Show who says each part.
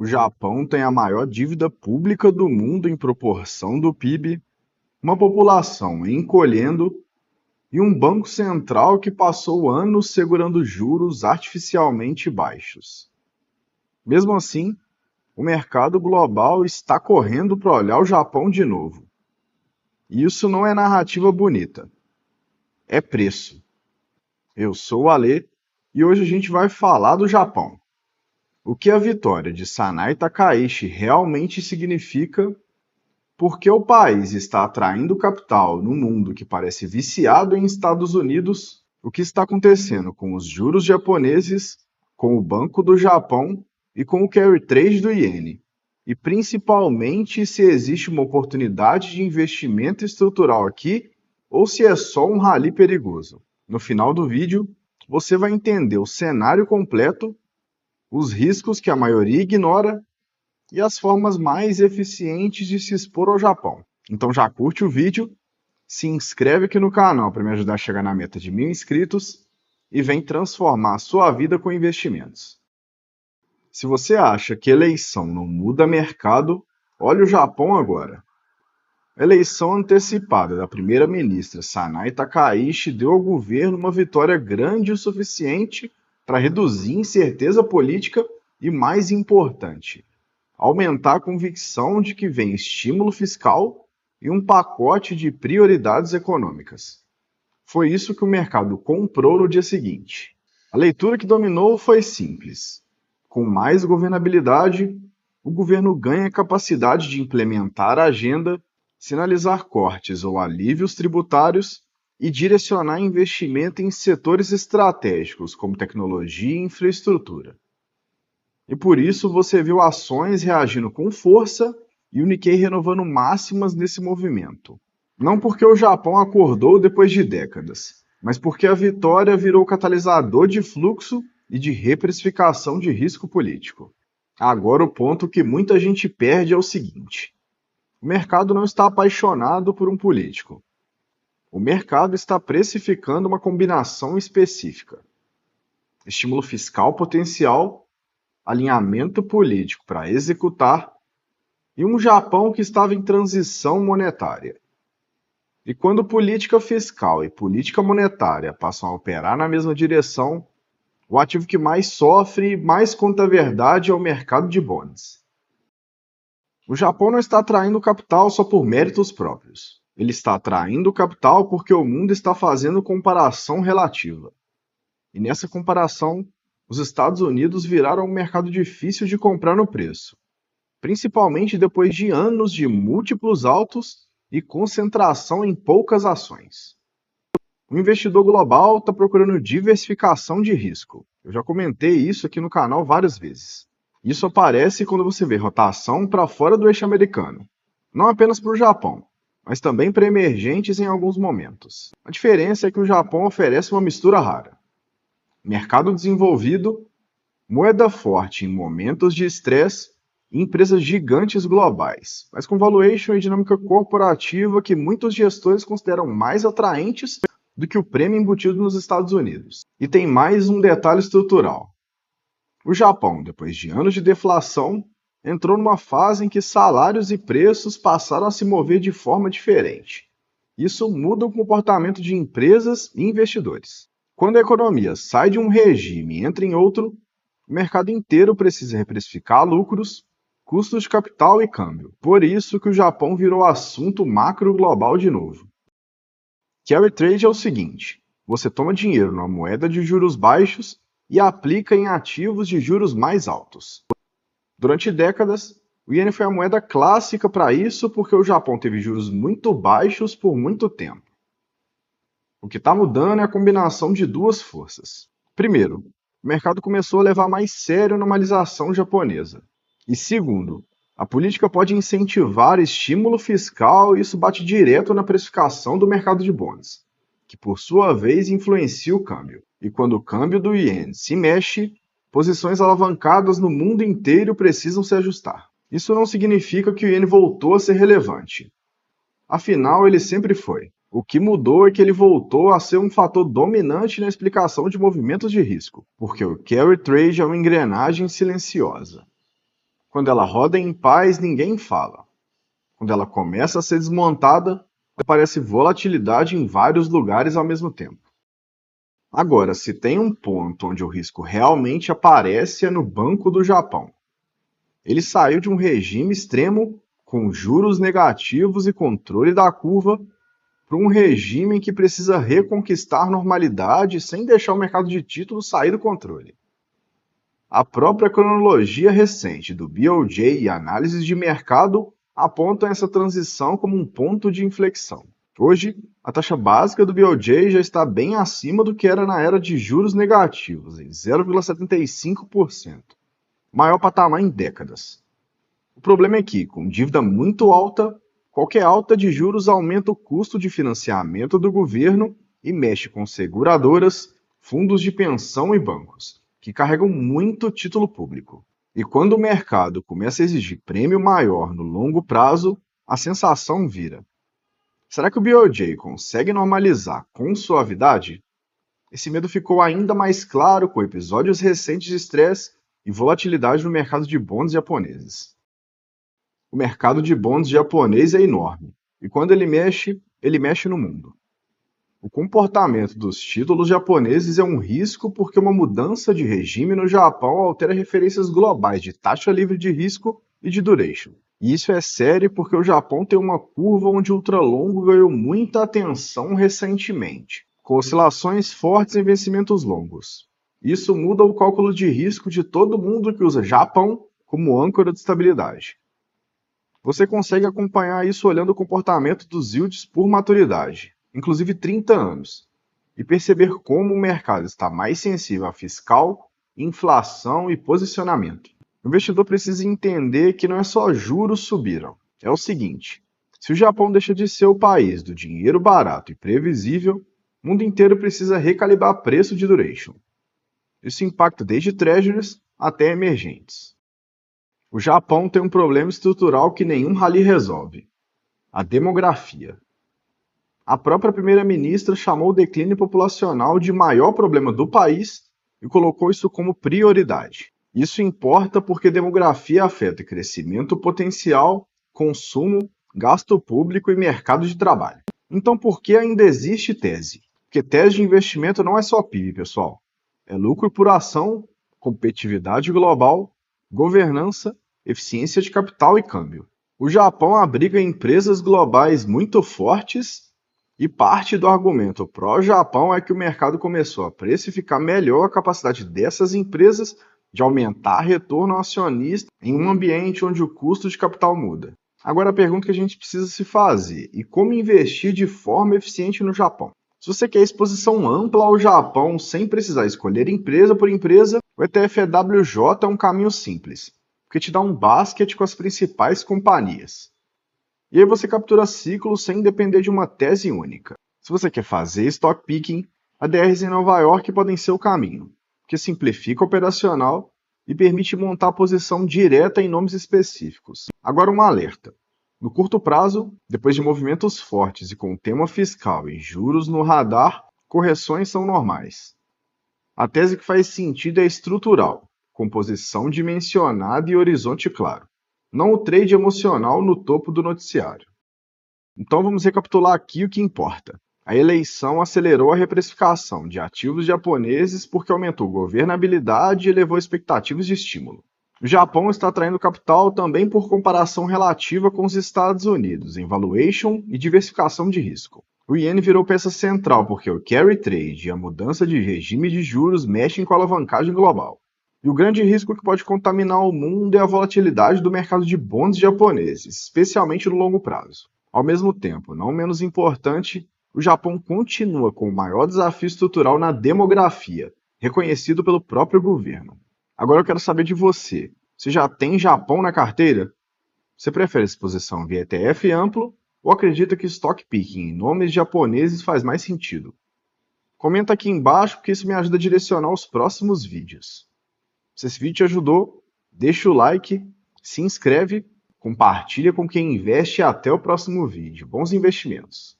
Speaker 1: O Japão tem a maior dívida pública do mundo em proporção do PIB, uma população encolhendo e um banco central que passou anos segurando juros artificialmente baixos. Mesmo assim, o mercado global está correndo para olhar o Japão de novo. E isso não é narrativa bonita, é preço. Eu sou o Alê e hoje a gente vai falar do Japão. O que a vitória de Sanai Takaichi realmente significa, por que o país está atraindo capital num mundo que parece viciado em Estados Unidos, o que está acontecendo com os juros japoneses, com o Banco do Japão e com o carry trade do iene, e principalmente se existe uma oportunidade de investimento estrutural aqui ou se é só um rally perigoso. No final do vídeo, você vai entender o cenário completo, os riscos que a maioria ignora e as formas mais eficientes de se expor ao Japão. Então já curte o vídeo, se inscreve aqui no canal para me ajudar a chegar na meta de 1000 inscritos e vem transformar a sua vida com investimentos. Se você acha que eleição não muda mercado, olha o Japão agora. A eleição antecipada da primeira-ministra Sanai Takaichi deu ao governo uma vitória grande o suficiente para reduzir incerteza política e, mais importante, aumentar a convicção de que vem estímulo fiscal e um pacote de prioridades econômicas. Foi isso que o mercado comprou no dia seguinte. A leitura que dominou foi simples. Com mais governabilidade, o governo ganha capacidade de implementar a agenda, sinalizar cortes ou alívios tributários e direcionar investimento em setores estratégicos como tecnologia e infraestrutura. E por isso você viu ações reagindo com força e o Nikkei renovando máximas nesse movimento. Não porque o Japão acordou depois de décadas, mas porque a vitória virou catalisador de fluxo e de reprecificação de risco político. Agora o ponto que muita gente perde é o seguinte: o mercado não está apaixonado por um político. O mercado está precificando uma combinação específica. Estímulo fiscal potencial, alinhamento político para executar e um Japão que estava em transição monetária. E quando política fiscal e política monetária passam a operar na mesma direção, o ativo que mais sofre e mais conta a verdade é o mercado de bonds. O Japão não está atraindo capital só por méritos próprios. Ele está atraindo capital porque o mundo está fazendo comparação relativa. E nessa comparação, os Estados Unidos viraram um mercado difícil de comprar no preço, principalmente depois de anos de múltiplos altos e concentração em poucas ações. O investidor global está procurando diversificação de risco. Eu já comentei isso aqui no canal várias vezes. Isso aparece quando você vê rotação para fora do eixo americano, não apenas para o Japão, mas também para emergentes em alguns momentos. A diferença é que o Japão oferece uma mistura rara. Mercado desenvolvido, moeda forte em momentos de estresse e empresas gigantes globais, mas com valuation e dinâmica corporativa que muitos gestores consideram mais atraentes do que o prêmio embutido nos Estados Unidos. E tem mais um detalhe estrutural. O Japão, depois de anos de deflação, entrou numa fase em que salários e preços passaram a se mover de forma diferente. Isso muda o comportamento de empresas e investidores. Quando a economia sai de um regime e entra em outro, o mercado inteiro precisa reprecificar lucros, custos de capital e câmbio. Por isso que o Japão virou assunto macro global de novo. Carry trade é o seguinte: você toma dinheiro numa moeda de juros baixos e aplica em ativos de juros mais altos. Durante décadas, o iene foi a moeda clássica para isso porque o Japão teve juros muito baixos por muito tempo. O que está mudando é a combinação de duas forças. Primeiro, o mercado começou a levar mais sério a normalização japonesa. E segundo, a política pode incentivar estímulo fiscal e isso bate direto na precificação do mercado de bonds, que por sua vez influencia o câmbio. E quando o câmbio do iene se mexe, posições alavancadas no mundo inteiro precisam se ajustar. Isso não significa que o iene voltou a ser relevante. Afinal, ele sempre foi. O que mudou é que ele voltou a ser um fator dominante na explicação de movimentos de risco, porque o carry trade é uma engrenagem silenciosa. Quando ela roda em paz, ninguém fala. Quando ela começa a ser desmontada, aparece volatilidade em vários lugares ao mesmo tempo. Agora, se tem um ponto onde o risco realmente aparece é no Banco do Japão. Ele saiu de um regime extremo, com juros negativos e controle da curva, para um regime que precisa reconquistar normalidade sem deixar o mercado de títulos sair do controle. A própria cronologia recente do BOJ e análises de mercado apontam essa transição como um ponto de inflexão. Hoje, a taxa básica do BOJ já está bem acima do que era na era de juros negativos, em 0,75%, maior patamar em décadas. O problema é que, com dívida muito alta, qualquer alta de juros aumenta o custo de financiamento do governo e mexe com seguradoras, fundos de pensão e bancos, que carregam muito título público. E quando o mercado começa a exigir prêmio maior no longo prazo, a sensação vira: será que o BOJ consegue normalizar com suavidade? Esse medo ficou ainda mais claro com episódios recentes de estresse e volatilidade no mercado de bonds japoneses. O mercado de bonds japonês é enorme, e quando ele mexe no mundo. O comportamento dos títulos japoneses é um risco porque uma mudança de regime no Japão altera referências globais de taxa livre de risco e de duration. E isso é sério porque o Japão tem uma curva onde o ultralongo ganhou muita atenção recentemente, com oscilações fortes em vencimentos longos. Isso muda o cálculo de risco de todo mundo que usa Japão como âncora de estabilidade. Você consegue acompanhar isso olhando o comportamento dos yields por maturidade, inclusive 30 anos, e perceber como o mercado está mais sensível a fiscal, inflação e posicionamento. O investidor precisa entender que não é só juros subiram. É o seguinte: se o Japão deixa de ser o país do dinheiro barato e previsível, o mundo inteiro precisa recalibrar preço de duration. Isso impacta desde treasuries até emergentes. O Japão tem um problema estrutural que nenhum rally resolve: a demografia. A própria primeira-ministra chamou o declínio populacional de maior problema do país e colocou isso como prioridade. Isso importa porque demografia afeta crescimento potencial, consumo, gasto público e mercado de trabalho. Então, por que ainda existe tese? Porque tese de investimento não é só PIB, pessoal. É lucro por ação, competitividade global, governança, eficiência de capital e câmbio. O Japão abriga empresas globais muito fortes e parte do argumento pró-Japão é que o mercado começou a precificar melhor a capacidade dessas empresas de aumentar retorno ao acionista em um ambiente onde o custo de capital muda. Agora a pergunta que a gente precisa se fazer: e como investir de forma eficiente no Japão? Se você quer exposição ampla ao Japão sem precisar escolher empresa por empresa, o ETF EWJ é um caminho simples, porque te dá um basket com as principais companhias. E aí você captura ciclos sem depender de uma tese única. Se você quer fazer stock picking, ADRs em Nova York podem ser o caminho, porque simplifica o operacional e permite montar a posição direta em nomes específicos. Agora um alerta: no curto prazo, depois de movimentos fortes e com tema fiscal e juros no radar, correções são normais. A tese que faz sentido é estrutural, com posição dimensionada e horizonte claro, não o trade emocional no topo do noticiário. Então vamos recapitular aqui o que importa. A eleição acelerou a reprecificação de ativos japoneses porque aumentou governabilidade e elevou expectativas de estímulo. O Japão está atraindo capital também por comparação relativa com os Estados Unidos em valuation e diversificação de risco. O iene virou peça central porque o carry trade e a mudança de regime de juros mexem com a alavancagem global. E o grande risco que pode contaminar o mundo é a volatilidade do mercado de bonds japoneses, especialmente no longo prazo. Ao mesmo tempo, não menos importante, o Japão continua com o maior desafio estrutural na demografia, reconhecido pelo próprio governo. Agora eu quero saber de você. Você já tem Japão na carteira? Você prefere exposição via ETF amplo ou acredita que stock picking em nomes japoneses faz mais sentido? Comenta aqui embaixo porque isso me ajuda a direcionar os próximos vídeos. Se esse vídeo te ajudou, deixa o like, se inscreve, compartilha com quem investe e até o próximo vídeo. Bons investimentos!